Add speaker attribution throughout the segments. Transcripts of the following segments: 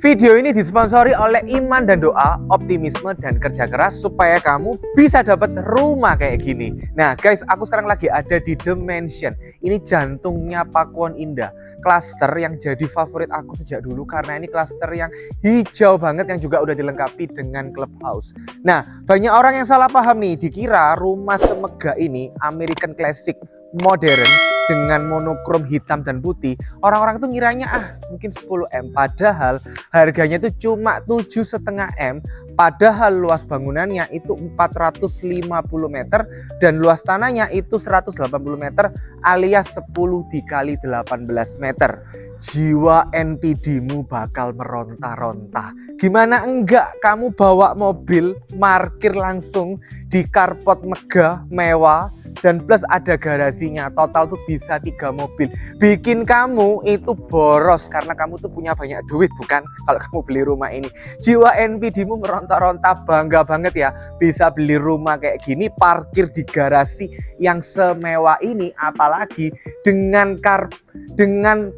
Speaker 1: Video ini disponsori oleh iman dan doa, optimisme dan kerja keras supaya kamu bisa dapat rumah kayak gini. Nah guys, aku sekarang lagi ada di The Mansion. Ini jantungnya Pakuwon Indah. Klaster yang jadi favorit aku sejak dulu karena ini klaster yang hijau banget yang juga udah dilengkapi dengan clubhouse. Nah, banyak orang yang salah paham nih, dikira rumah semegah ini American Classic modern dengan monokrom hitam dan putih. Orang-orang tuh ngiranya mungkin 10M, padahal harganya itu cuma 7,5 M. Padahal luas bangunannya itu 450 meter dan luas tanahnya itu 180 meter alias 10 dikali 18 meter. Jiwa NPD-mu bakal meronta-ronta. Gimana enggak kamu bawa mobil, parkir langsung di carport megah, mewah, dan plus ada garasinya. Total tuh bisa 3 mobil. Bikin kamu itu boros karena kamu tuh punya banyak duit, bukan? Kalau kamu beli rumah ini. Jiwa NPD-mu meronta-ronta, bangga banget ya bisa beli rumah kayak gini, parkir di garasi yang semewah ini, apalagi dengan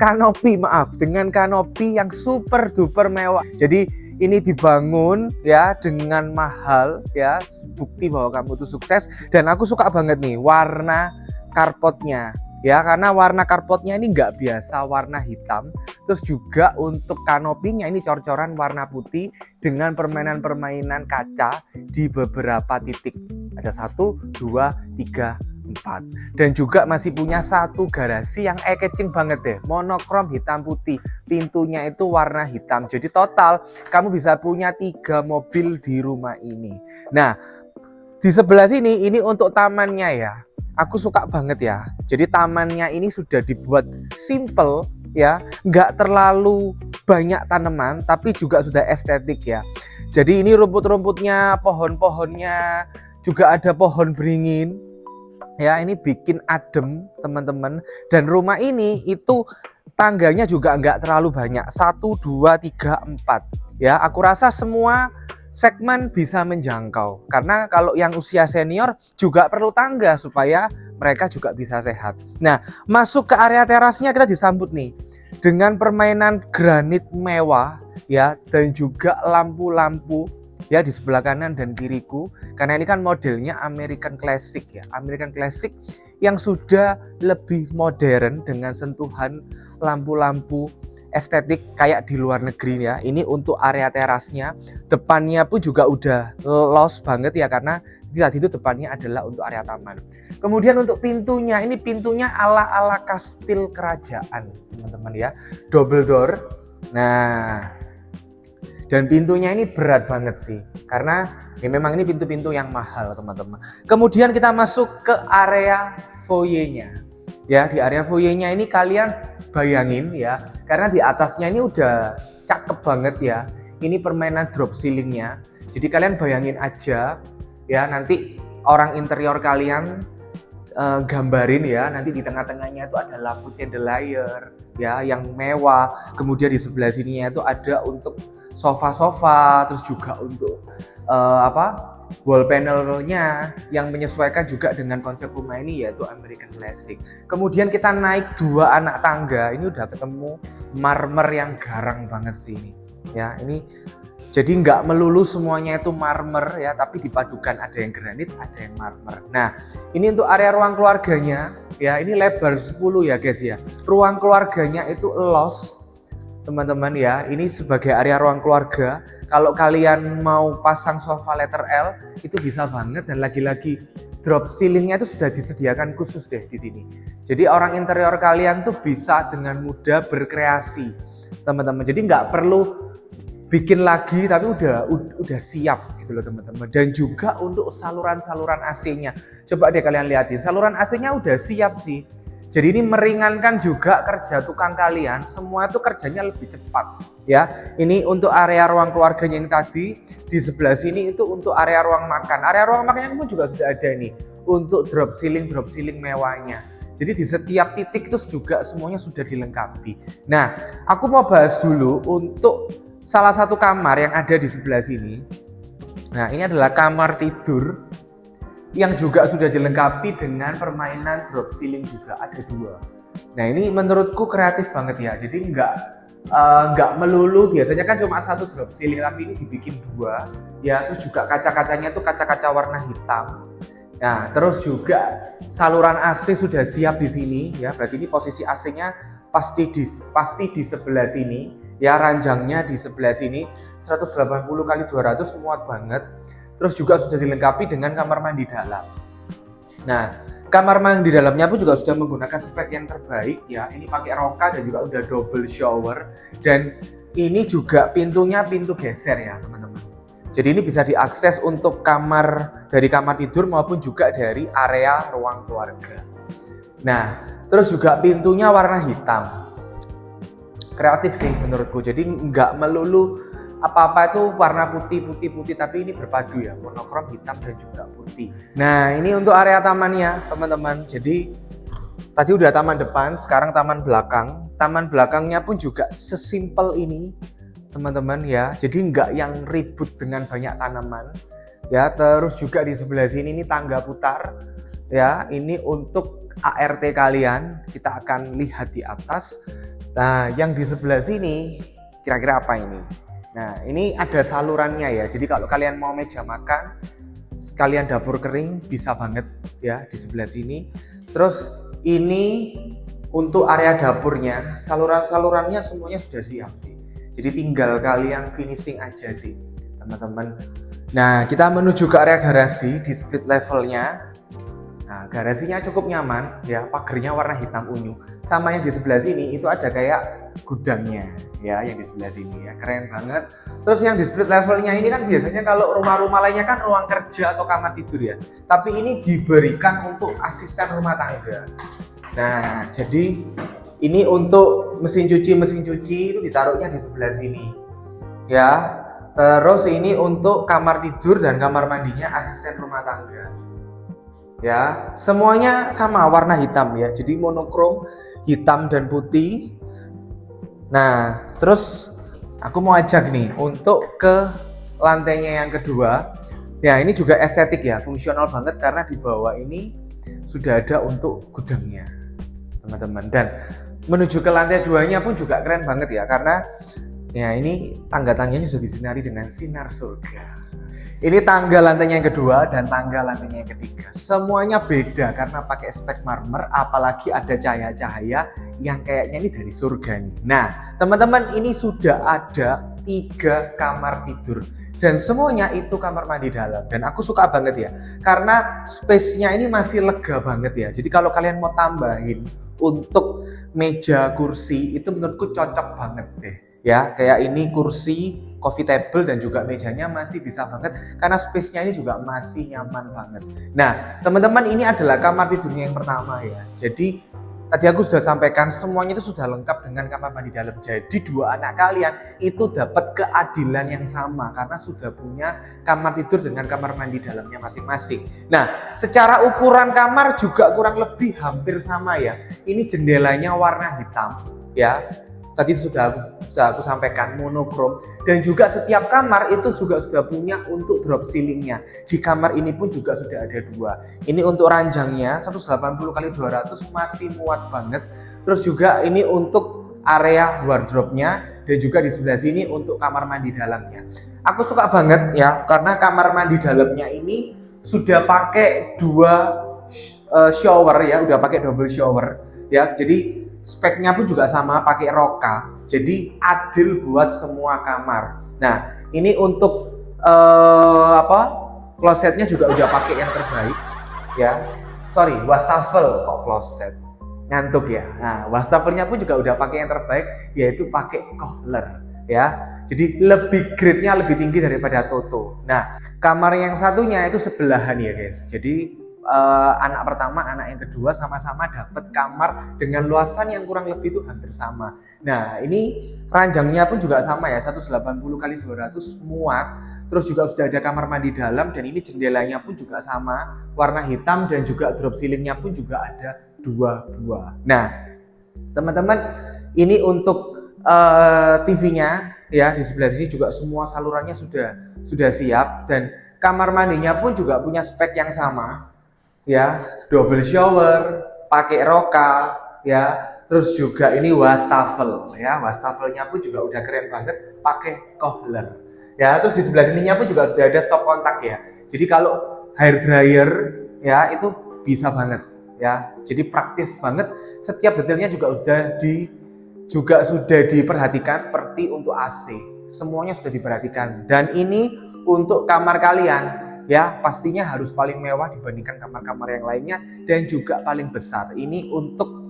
Speaker 1: kanopi yang super duper mewah. Jadi ini dibangun ya dengan mahal ya, bukti bahwa kamu tuh sukses. Dan aku suka banget nih warna karpotnya ya, karena warna karpotnya ini nggak biasa warna hitam. Terus juga untuk kanopinya ini cor-coran warna putih dengan permainan-permainan kaca di beberapa titik. Ada 1, 2, 3, 4. Dan juga masih punya satu garasi yang eye-catching banget deh, monokrom hitam putih, pintunya itu warna hitam. Jadi total kamu bisa punya 3 mobil di rumah ini. Nah di sebelah sini ini untuk tamannya ya, aku suka banget ya. Jadi tamannya ini sudah dibuat simple ya, nggak terlalu banyak tanaman tapi juga sudah estetik ya. Jadi ini rumput-rumputnya, pohon-pohonnya, juga ada pohon beringin ya, ini bikin adem teman-teman. Dan rumah ini itu tangganya juga nggak terlalu banyak, 1, 2, 3, 4 ya. Aku rasa semua segmen bisa menjangkau, karena kalau yang usia senior juga perlu tangga supaya mereka juga bisa sehat. Nah, masuk ke area terasnya kita disambut nih dengan permainan granit mewah ya, dan juga lampu-lampu ya di sebelah kanan dan kiriku, karena ini kan modelnya American Classic ya, American Classic yang sudah lebih modern dengan sentuhan lampu-lampu estetik kayak di luar negeri ya. Ini untuk area terasnya, depannya pun juga udah los banget ya, karena tadi itu depannya adalah untuk area taman. Kemudian untuk pintunya, ini pintunya ala-ala kastil kerajaan teman-teman ya, double door. Nah, dan pintunya ini berat banget sih, karena ya memang ini pintu-pintu yang mahal teman-teman. Kemudian kita masuk ke area foyernya. Ya, di area foyernya ini kalian bayangin ya, karena di atasnya ini udah cakep banget ya. Ini permainan drop ceilingnya. Jadi kalian bayangin aja ya, nanti orang interior kalian gambarin ya, nanti di tengah-tengahnya itu ada lampu chandelier ya yang mewah. Kemudian di sebelah sininya itu ada untuk sofa-sofa, terus juga untuk wall panelnya yang menyesuaikan juga dengan konsep rumah ini, yaitu American Classic. Kemudian kita naik 2 anak tangga, ini udah ketemu marmer yang garang banget sih ini ya. Ini jadi nggak melulu semuanya itu marmer ya, tapi dipadukan, ada yang granit, ada yang marmer. Nah ini untuk area ruang keluarganya ya, ini lebar 10 ya guys ya. Ruang keluarganya itu los teman-teman ya, ini sebagai area ruang keluarga. Kalau kalian mau pasang sofa letter L itu bisa banget, dan lagi-lagi drop ceilingnya itu sudah disediakan khusus deh di sini. Jadi orang interior kalian tuh bisa dengan mudah berkreasi teman-teman. Jadi nggak perlu bikin lagi, tapi udah siap gitu loh teman-teman. Dan juga untuk saluran-saluran AC-nya, coba deh kalian lihatin, saluran AC-nya udah siap sih. Jadi ini meringankan juga kerja tukang kalian, semua itu kerjanya lebih cepat ya. Ini untuk area ruang keluarganya yang tadi, di sebelah sini itu untuk area ruang makan. Area ruang makannya pun juga sudah ada nih untuk drop ceiling mewahnya. Jadi di setiap titik itu juga semuanya sudah dilengkapi. Nah, aku mau bahas dulu untuk salah satu kamar yang ada di sebelah sini. Nah, ini adalah kamar tidur yang juga sudah dilengkapi dengan permainan drop ceiling juga, ada 2. Nah ini menurutku kreatif banget ya, jadi nggak nggak melulu, biasanya kan cuma satu drop ceiling, tapi ini dibikin dua ya. Terus juga kaca-kacanya itu kaca-kaca warna hitam. Nah, terus juga saluran AC sudah siap di sini ya. Berarti ini posisi AC-nya pasti di sebelah sini ya. Ranjangnya di sebelah sini 180 kali 200 muat banget. Terus juga sudah dilengkapi dengan kamar mandi dalam. Nah, kamar mandi dalamnya pun juga sudah menggunakan spek yang terbaik ya. Ini pakai roka dan juga udah double shower, dan ini juga pintunya pintu geser ya teman-teman. Jadi ini bisa diakses untuk dari kamar tidur maupun juga dari area ruang keluarga. Nah, terus juga pintunya warna hitam. Kreatif sih menurutku. Jadi nggak melulu apa-apa itu warna putih, tapi ini berpadu ya, monokrom hitam dan juga putih. Nah, ini untuk area tamannya teman-teman. Jadi tadi udah taman depan, sekarang taman belakang. Taman belakangnya pun juga sesimpel ini teman-teman ya. Jadi nggak yang ribut dengan banyak tanaman ya. Terus juga di sebelah sini ini tangga putar ya. Ini untuk ART kalian, kita akan lihat di atas. Nah, yang di sebelah sini kira-kira apa ini? Nah, ini ada salurannya ya. Jadi kalau kalian mau meja makan, sekalian dapur kering, bisa banget ya di sebelah sini. Terus ini untuk area dapurnya, saluran-salurannya semuanya sudah siap sih. Jadi tinggal kalian finishing aja sih teman-teman. Nah, kita menuju ke area garasi di split levelnya. Nah, garasinya cukup nyaman ya, pagernya warna hitam unyu. Sama yang di sebelah sini itu ada kayak gudangnya ya, yang di sebelah sini ya, keren banget. Terus yang di split levelnya ini kan biasanya kalau rumah-rumah lainnya kan ruang kerja atau kamar tidur ya. Tapi ini diberikan untuk asisten rumah tangga. Nah, jadi ini untuk mesin cuci itu ditaruhnya di sebelah sini ya. Terus ini untuk kamar tidur dan kamar mandinya asisten rumah tangga ya. Semuanya sama warna hitam ya, jadi monokrom hitam dan putih. Nah, terus aku mau ajak nih untuk ke lantainya yang kedua ya. Ini juga estetik ya, fungsional banget karena di bawah ini sudah ada untuk gudangnya teman-teman. Dan menuju ke lantai 2-nya pun juga keren banget ya, karena ya ini tangga-tangganya sudah disinari dengan sinar surga. Ini tangga lantainya yang kedua dan tangga lantainya yang ketiga. Semuanya beda karena pakai spek marmer, apalagi ada cahaya-cahaya yang kayaknya ini dari surga nih. Nah, teman-teman, ini sudah ada 3 kamar tidur dan semuanya itu kamar mandi dalam. Dan aku suka banget ya, karena space-nya ini masih lega banget ya. Jadi kalau kalian mau tambahin untuk meja kursi itu menurutku cocok banget deh ya. Kayak ini kursi coffee table dan juga mejanya masih bisa banget karena space-nya ini juga masih nyaman banget. Nah, teman-teman, ini adalah kamar tidurnya yang pertama ya. Jadi tadi aku sudah sampaikan semuanya itu sudah lengkap dengan kamar mandi dalam. Jadi dua anak kalian itu dapat keadilan yang sama karena sudah punya kamar tidur dengan kamar mandi dalamnya masing-masing. Nah, secara ukuran kamar juga kurang lebih hampir sama ya. Ini jendelanya warna hitam ya. Tadi sudah aku sampaikan monokrom, dan juga setiap kamar itu juga sudah punya untuk drop ceilingnya. Di kamar ini pun juga sudah ada 2. Ini untuk ranjangnya 180 kali 200 masih muat banget. Terus juga ini untuk area wardrobe-nya dan juga di sebelah sini untuk kamar mandi dalamnya. Aku suka banget ya karena kamar mandi dalamnya ini sudah pakai 2 shower ya, udah pakai double shower ya. Jadi speknya pun juga sama, pakai roka, jadi adil buat semua kamar. Nah, ini untuk klosetnya juga udah pakai yang terbaik ya. Sorry, wastafel kok kloset, ngantuk ya. Nah, wastafelnya pun juga udah pakai yang terbaik, yaitu pakai Kohler ya. Jadi lebih grade-nya lebih tinggi daripada Toto. Nah, kamar yang satunya itu sebelahan ya guys. Jadi anak pertama, anak yang kedua sama-sama dapat kamar dengan luasan yang kurang lebih itu hampir sama. Nah, ini ranjangnya pun juga sama ya, 180 kali 200 muat. Terus juga sudah ada kamar mandi dalam dan ini jendelanya pun juga sama, warna hitam, dan juga drop ceilingnya pun juga ada 2 buah. Nah, teman-teman, ini untuk TV-nya ya, di sebelah sini juga semua salurannya sudah siap, dan kamar mandinya pun juga punya spek yang sama. Ya, double shower, pakai roka, ya. Terus juga ini wastafel ya, wastafelnya pun juga udah keren banget, pakai kohler ya. Terus di sebelah sininya pun juga sudah ada stop kontak ya. Jadi kalau hair dryer ya itu bisa banget ya. Jadi praktis banget, setiap detailnya juga sudah diperhatikan seperti untuk AC. Semuanya sudah diperhatikan. Dan ini untuk kamar kalian ya, pastinya harus paling mewah dibandingkan kamar-kamar yang lainnya dan juga paling besar. Ini untuk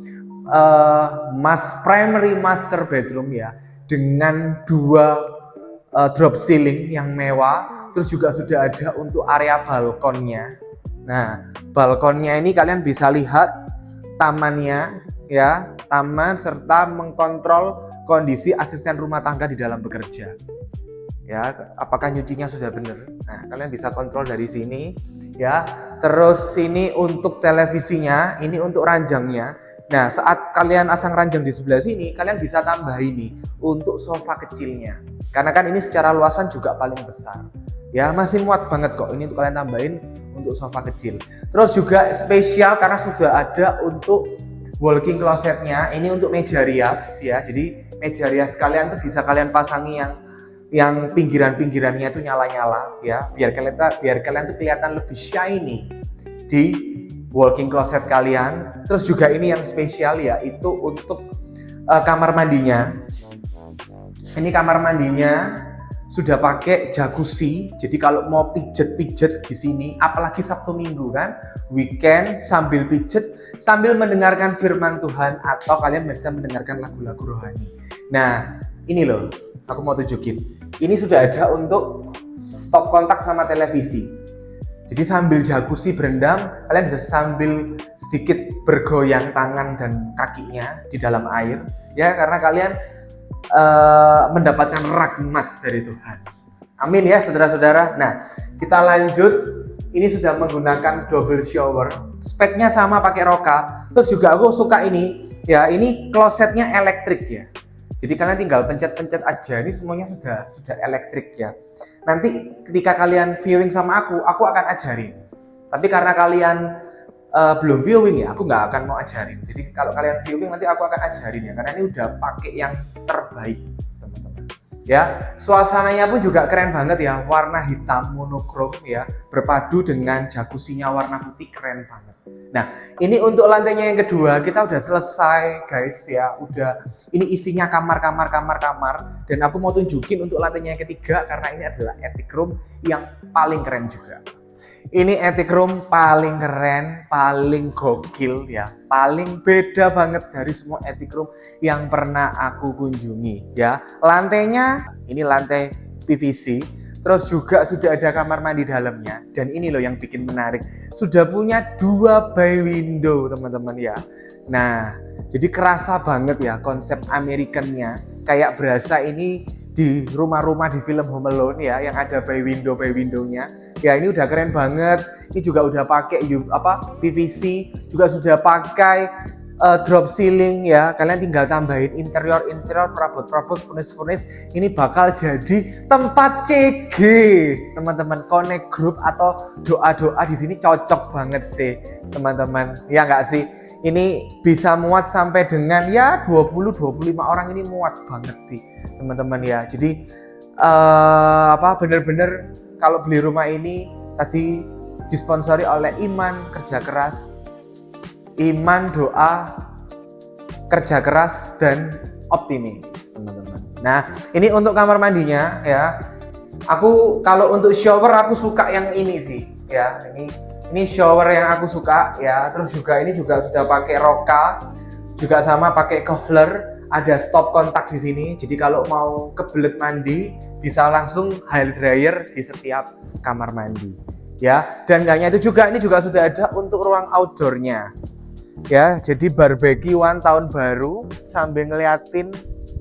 Speaker 1: primary master bedroom ya, dengan 2 drop ceiling yang mewah. Terus juga sudah ada untuk area balkonnya. Nah, balkonnya ini kalian bisa lihat tamannya ya, taman serta mengkontrol kondisi asisten rumah tangga di dalam bekerja. Ya, apakah nyucinya sudah benar? Nah, kalian bisa kontrol dari sini ya. Terus ini untuk televisinya, ini untuk ranjangnya. Nah, saat kalian asang ranjang di sebelah sini, kalian bisa tambah ini untuk sofa kecilnya. Karena kan ini secara luasan juga paling besar. Ya, masih muat banget kok. Ini untuk kalian tambahin untuk sofa kecil. Terus juga spesial karena sudah ada untuk walking closetnya. Ini untuk meja rias ya. Jadi meja rias kalian tuh bisa kalian pasangi yang pinggiran-pinggirannya itu nyala-nyala ya, biar kalian tuh kelihatan lebih shiny di walking closet kalian. Terus juga ini yang spesial ya, itu untuk kamar mandinya. Ini kamar mandinya sudah pakai jacuzzi. Jadi kalau mau pijet-pijet di sini, apalagi Sabtu Minggu kan, weekend sambil pijet, sambil mendengarkan firman Tuhan, atau kalian bisa mendengarkan lagu-lagu rohani. Nah, ini loh, aku mau tunjukin. Ini sudah ada untuk stop kontak sama televisi. Jadi sambil jacuzzi berendam, kalian bisa sambil sedikit bergoyang tangan dan kakinya di dalam air ya, karena kalian mendapatkan rahmat dari Tuhan. Amin ya saudara-saudara. Nah, kita lanjut. Ini sudah menggunakan double shower. Speknya sama pakai Roka. Terus juga aku suka ini ya, ini klosetnya elektrik ya. Jadi kalian tinggal pencet-pencet aja. Ini semuanya sudah elektrik ya. Nanti ketika kalian viewing sama aku akan ajarin. Tapi karena kalian belum viewing ya, aku nggak akan mau ajarin. Jadi kalau kalian viewing nanti aku akan ajarin ya. Karena ini udah pakai yang terbaik, teman-teman. Ya, suasananya pun juga keren banget ya. Warna hitam monokrom ya, berpadu dengan jacuzzinya warna putih, keren banget. Nah, ini untuk lantainya yang kedua kita udah selesai guys ya. Udah, ini isinya kamar. Dan aku mau tunjukin untuk lantainya yang ketiga karena ini adalah attic room yang paling keren juga. Ini attic room paling keren, paling gokil ya, paling beda banget dari semua attic room yang pernah aku kunjungi ya. Lantainya ini lantai PVC. Terus juga sudah ada kamar mandi dalamnya. Dan ini loh yang bikin menarik, sudah punya 2 bay window teman-teman ya. Nah, jadi kerasa banget ya konsep Americannya. Kayak berasa ini di rumah-rumah di film Home Alone ya, yang ada bay window-nya. Ya ini udah keren banget. Ini juga udah pakai PVC, juga sudah pakai drop ceiling ya. Kalian tinggal tambahin interior perabot furnace. Ini bakal jadi tempat CG teman-teman. Connect group atau doa-doa di sini cocok banget sih teman-teman. Ya nggak sih? Ini bisa muat sampai dengan ya 20-25 orang, ini muat banget sih teman-teman ya. Jadi bener-bener kalau beli rumah ini tadi disponsori oleh Iman Kerja Keras, Iman Doa Kerja Keras dan Optimis teman-teman. Nah, ini untuk kamar mandinya ya. Aku kalau untuk shower aku suka yang ini sih ya. Ini shower yang aku suka ya. Terus juga ini juga sudah pakai Roka, juga sama pakai kohler. Ada stop kontak di sini. Jadi kalau mau kebelet mandi bisa langsung hair dryer di setiap kamar mandi ya. Dan gak hanya itu juga, ini juga sudah ada untuk ruang outdoornya ya. Jadi barbekyuan tahun baru sambil ngeliatin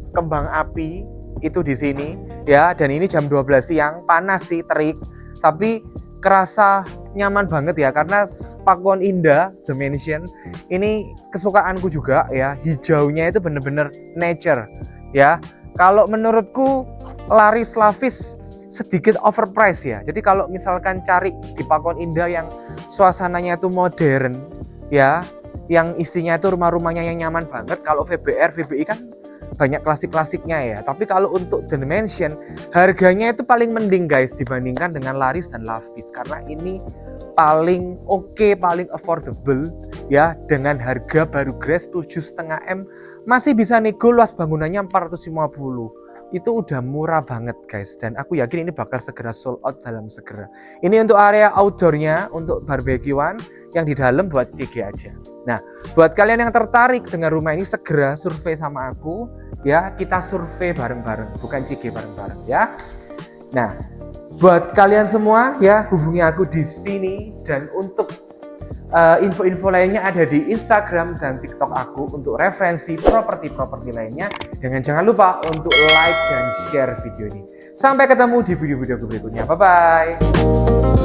Speaker 1: kembang api itu di sini ya. Dan ini jam 12 siang, panas sih, terik, tapi kerasa nyaman banget ya, karena Pakuwon Indah The Mansion ini kesukaanku juga ya. Hijaunya itu bener-bener nature ya. Kalau menurutku laris lavis sedikit overpriced ya. Jadi kalau misalkan cari di Pakuwon Indah yang suasananya itu modern ya, yang isinya itu rumah-rumahnya yang nyaman banget. Kalau VBR, VBI kan banyak klasik-klasiknya ya. Tapi kalau untuk The Mansion, harganya itu paling mending guys dibandingkan dengan Laris dan Lavis. Karena ini paling oke, paling affordable ya. Dengan harga baru Grace 7,5 M. Masih bisa nego, luas bangunannya 450. Itu udah murah banget guys, dan aku yakin ini bakal segera sold out dalam segera. Ini untuk area outdoornya, untuk barbekyuan, yang di dalam buat CG aja. Nah, buat kalian yang tertarik dengan rumah ini, segera survei sama aku ya. Kita survei bareng-bareng, bukan CG bareng-bareng ya. Nah, buat kalian semua ya, hubungi aku di sini, dan untuk info-info lainnya ada di Instagram dan TikTok aku untuk referensi properti-properti lainnya. Dan jangan lupa untuk like dan share video ini. Sampai ketemu di video-video berikutnya. Bye-bye.